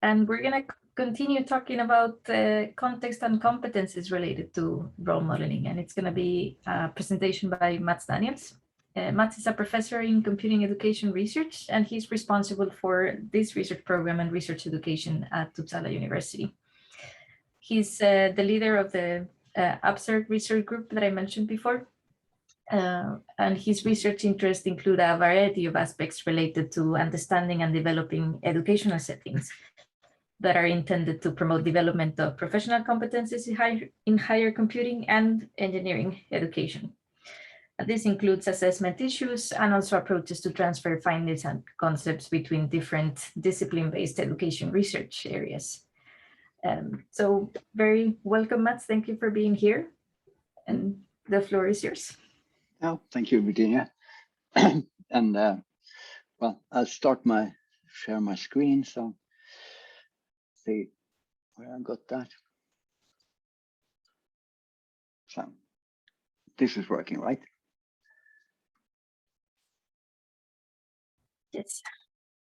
And we're going to continue talking about context and competencies related to role modeling. And it's going to be a presentation by Mats Daniels. Mats is a professor in computing education research, and he's responsible for this research program and research education at Uppsala University. He's the leader of the UpCERG research group that I mentioned before. And his research interests include a variety of aspects related to understanding and developing educational settings that are intended to promote development of professional competencies in higher computing and engineering education. And this includes assessment issues and also approaches to transfer findings and concepts between different discipline-based education research areas. So very welcome, Mats. Thank you for being here. And the floor is yours. Oh, thank you, Virginia. And well, I'll share my screen. So see where I got that. So this is working, right? Yes.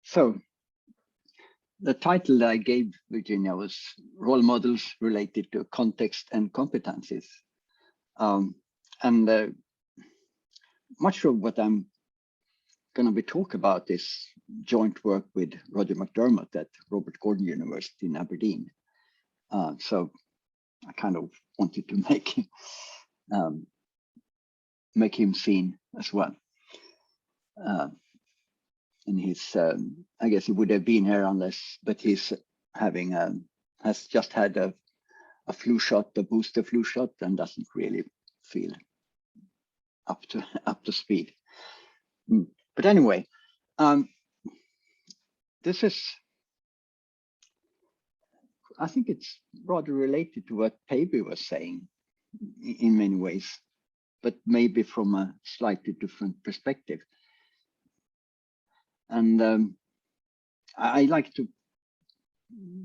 So the title that I gave Virginia was Role Models Related to Context and Competencies. Much of what I'm going to be talking about is joint work with Roger McDermott at Robert Gordon University in Aberdeen. So I kind of wanted to make him seen as well. And he's, I guess he would have been here but he's having has just had a flu shot, a booster flu shot, and doesn't really feel up to speed. But anyway, this is, I think it's rather related to what Pavey was saying in many ways, but maybe from a slightly different perspective. And I like to,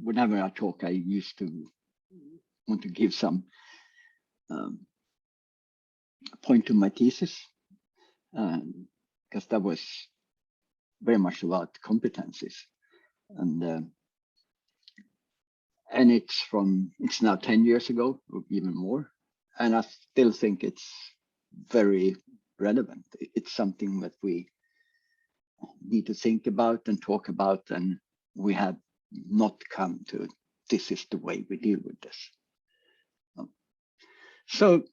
whenever I talk, I used to want to give some point to my thesis, because that was very much about competencies, and it's now 10 years ago, or even more, and I still think it's very relevant. It's something that we need to think about and talk about, and we have not come to this is the way we deal with this. So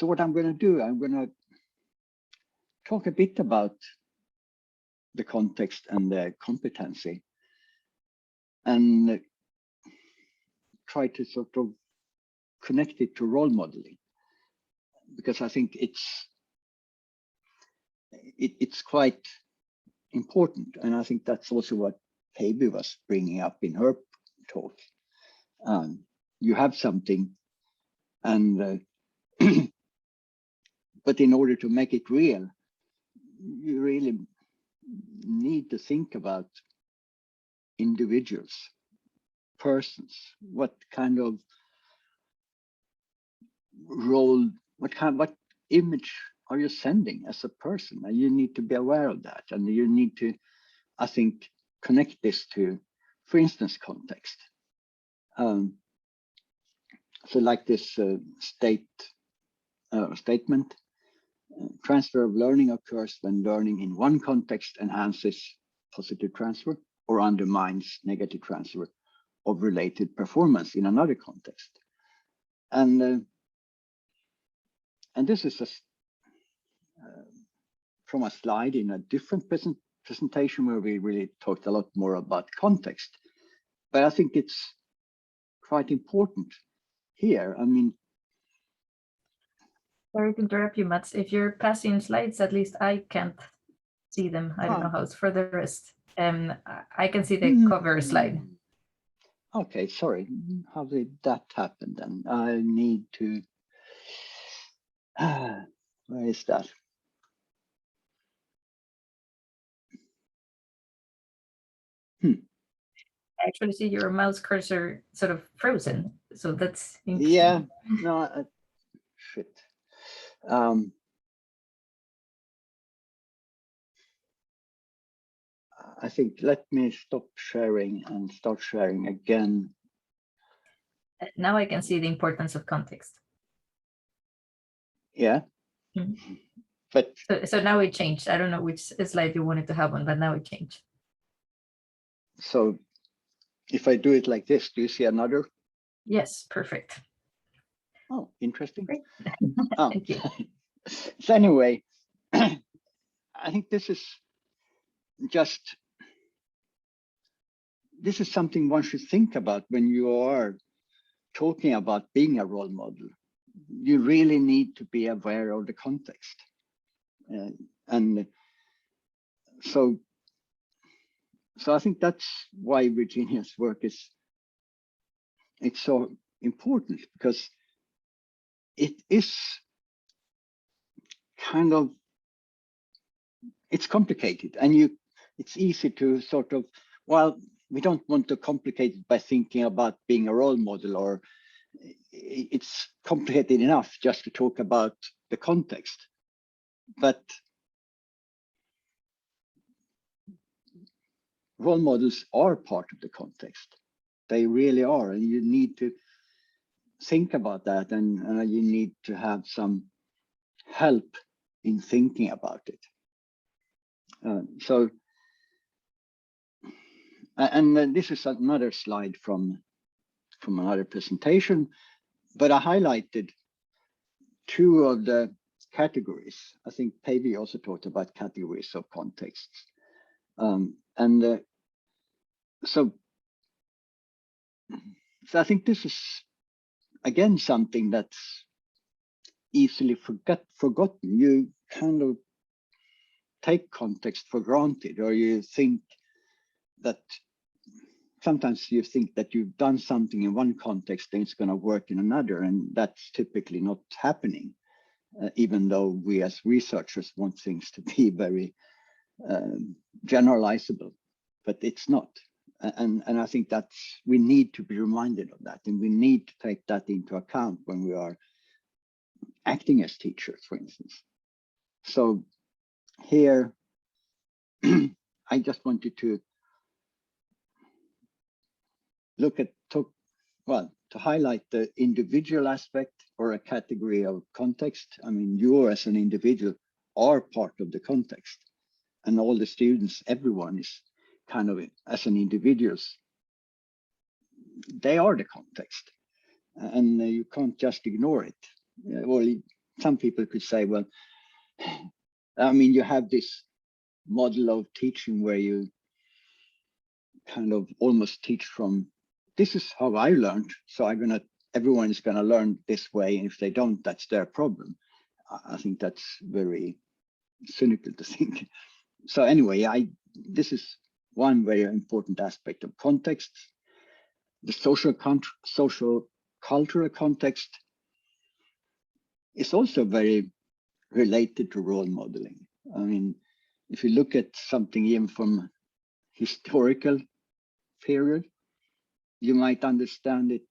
what I'm going to do, I'm going to talk a bit about the context and the competency, and try to sort of connect it to role modeling, because I think it's quite important, and I think that's also what Pavey was bringing up in her talk. You have something, and but in order to make it real, you really need to think about individuals, persons, what kind of role, what image are you sending as a person? And you need to be aware of that, and you need to, I think, connect this to, for instance, context. So like this statement, transfer of learning occurs when learning in one context enhances positive transfer or undermines negative transfer of related performance in another context. And this is from a slide in a different presentation where we really talked a lot more about context. But I think it's quite important here. I mean, sorry to interrupt you, Mats. If you're passing slides, at least I can't see them. I don't know how it's for the rest. I can see the cover slide. Okay, sorry. How did that happen then? I need to, where is that? I actually see your mouse cursor sort of frozen. So that's interesting. Yeah, no, shit. I think let me stop sharing and start sharing again. Now I can see the importance of context. Yeah. Mm-hmm. But so now it changed. I don't know which slide you wanted to have on, but now it changed. So if I do it like this, do you see another? Yes, perfect. Oh, interesting. Great. Oh. Thank you. So anyway, I think this is something one should think about when you are talking about being a role model. You really need to be aware of the context. And so I think that's why Virginia's work it's so important, because it is kind of, it's complicated, and it's easy to sort of, well, we don't want to complicate it by thinking about being a role model, or it's complicated enough just to talk about the context. But role models are part of the context. They really are, and you need to think about that, and you need to have some help in thinking about it. And this is another slide from another presentation, but I highlighted two of the categories. I think Päivi also talked about categories of contexts. So I think this is, again, something that's easily forgotten. You kind of take context for granted, or you think that sometimes you think that you've done something in one context and it's going to work in another, and that's typically not happening, even though we as researchers want things to be very generalizable, but it's not. And I think we need to be reminded of that, and we need to take that into account when we are acting as teachers, for instance. So here, I just wanted to to highlight the individual aspect, or a category of context. I mean, you as an individual are part of the context, and all the students, everyone is kind of, as an individuals, they are the context, and you can't just ignore it. Well, some people could say, well, I mean, you have this model of teaching where you kind of almost teach from, this is how I learned, so everyone is gonna learn this way, and if they don't, that's their problem. I think that's very cynical to think. So anyway, this is one very important aspect of context. The social cultural context is also very related to role modeling. I mean, if you look at something even from historical period, you might understand it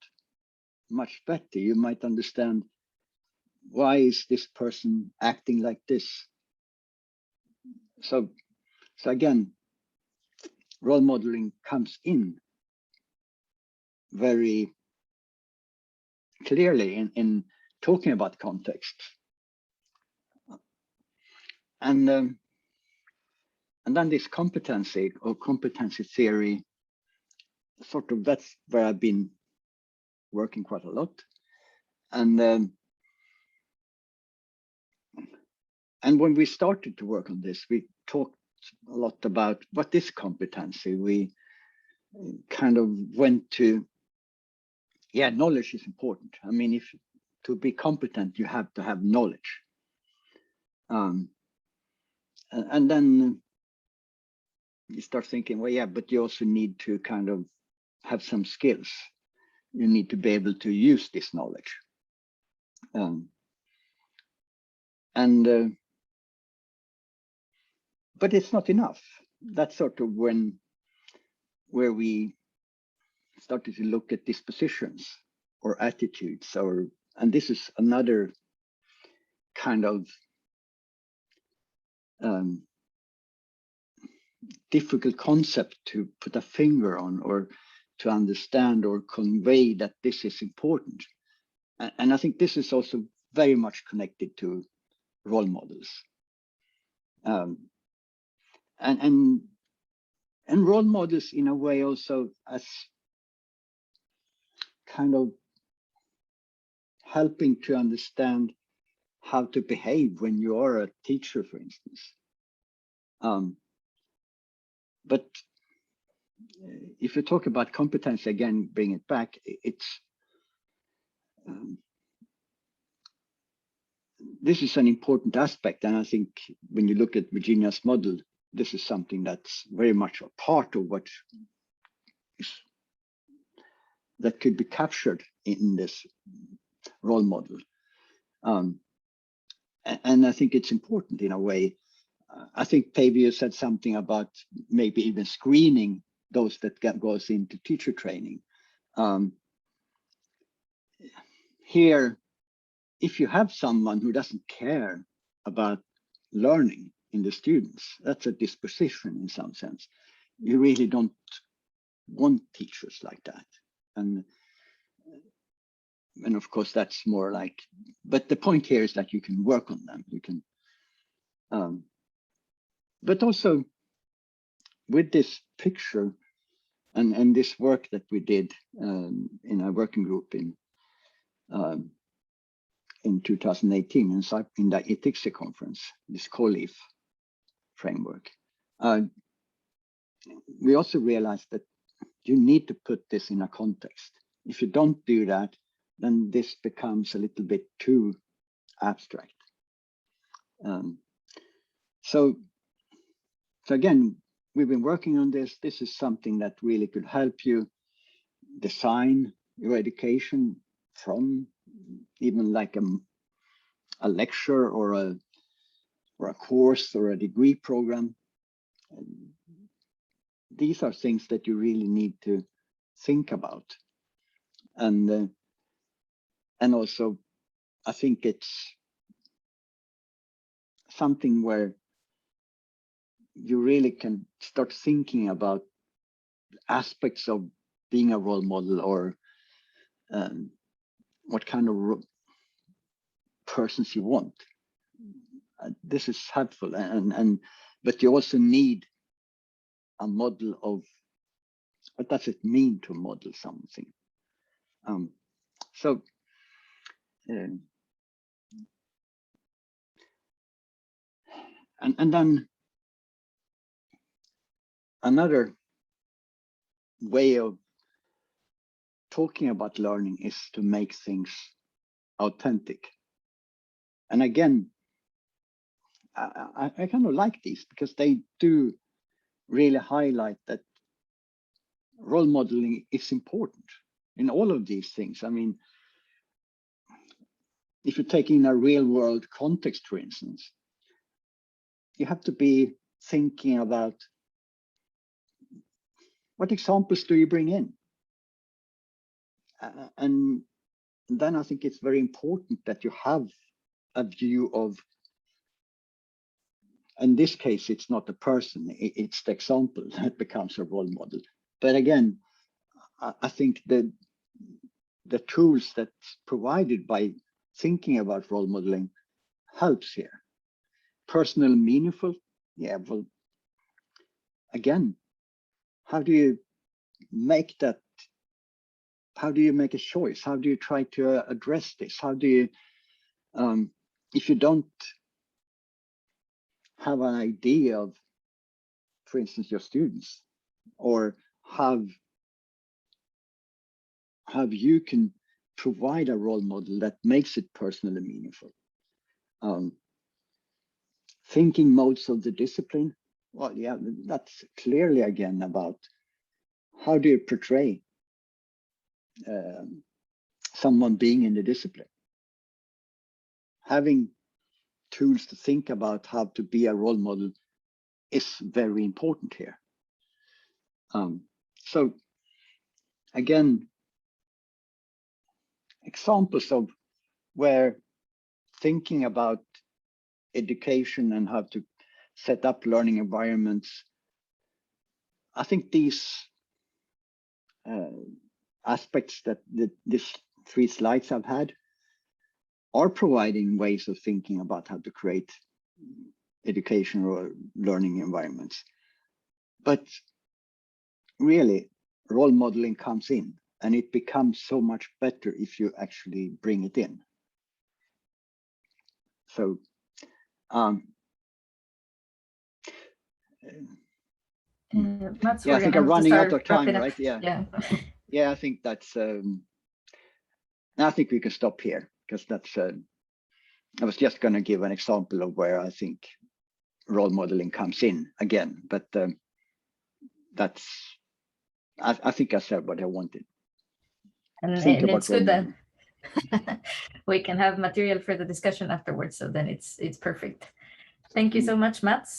much better. You might understand, why is this person acting like this? So again, role modeling comes in very clearly in talking about context. And then this competency or competency theory, sort of, that's where I've been working quite a lot. And when we started to work on this, we talked a lot about what is competency. We kind of went to, yeah, knowledge is important. I mean, to be competent, you have to have knowledge. And then you start thinking, well, yeah, but you also need to kind of have some skills. You need to be able to use this knowledge. But it's not enough. That's sort of where we started to look at dispositions or attitudes, and this is another kind of difficult concept to put a finger on or to understand or convey that this is important. And I think this is also very much connected to role models. And role models in a way also as kind of helping to understand how to behave when you are a teacher, for instance. But if you talk about competence again, bring it back, it's this is an important aspect. And I think when you look at Virginia's model, this is something that's very much a part of what is, that could be captured in this role model. And I think it's important in a way. I think Pavio said something about maybe even screening those that goes into teacher training. Here, if you have someone who doesn't care about learning in the students, that's a disposition in some sense. You really don't want teachers like that. And of course, that's more like, but the point here is that you can work on them. You can, but also with this picture and this work that we did in a working group in 2018 in the ETICSE conference, this COLIF framework, we also realized that you need to put this in a context. If you don't do that, then this becomes a little bit too abstract. So again, we've been working on this. This is something that really could help you design your education from even like a lecture or a course or a degree program. These are things that you really need to think about. And also, I think it's something where you really can start thinking about aspects of being a role model, or what kind of persons you want. This is helpful, but you also need a model of what does it mean to model something. And then another way of talking about learning is to make things authentic. And again, I kind of like these because they do really highlight that role modeling is important in all of these things. I mean, if you take in a real world context, for instance, you have to be thinking about what examples do you bring in? And then I think it's very important that you have a view of, in this case, it's not a person, it's the example that becomes a role model. But again, I think that the tools that's provided by thinking about role modeling helps here. Personal, meaningful, yeah, well, again, how do you make that? How do you make a choice? How do you try to address this? How do you, if you don't have an idea of, for instance, your students, or how you can provide a role model that makes it personally meaningful. Thinking modes of the discipline. Well, yeah, that's clearly again about how do you portray someone being in the discipline. Having tools to think about how to be a role model is very important here. So again, examples of where thinking about education and how to set up learning environments I think these aspects that these 3 slides I've had are providing ways of thinking about how to create educational or learning environments. But really, role modeling comes in, and it becomes so much better if you actually bring it in. So Mats, yeah, I think I'm running out of time, right? Yeah. Yeah, I think that's I think we can stop here, because that's I was just going to give an example of where I think role modeling comes in again, but that's I think I said what I wanted. And Think about it's good role that we can have material for the discussion afterwards, so then it's perfect. Thank you so much, Mats.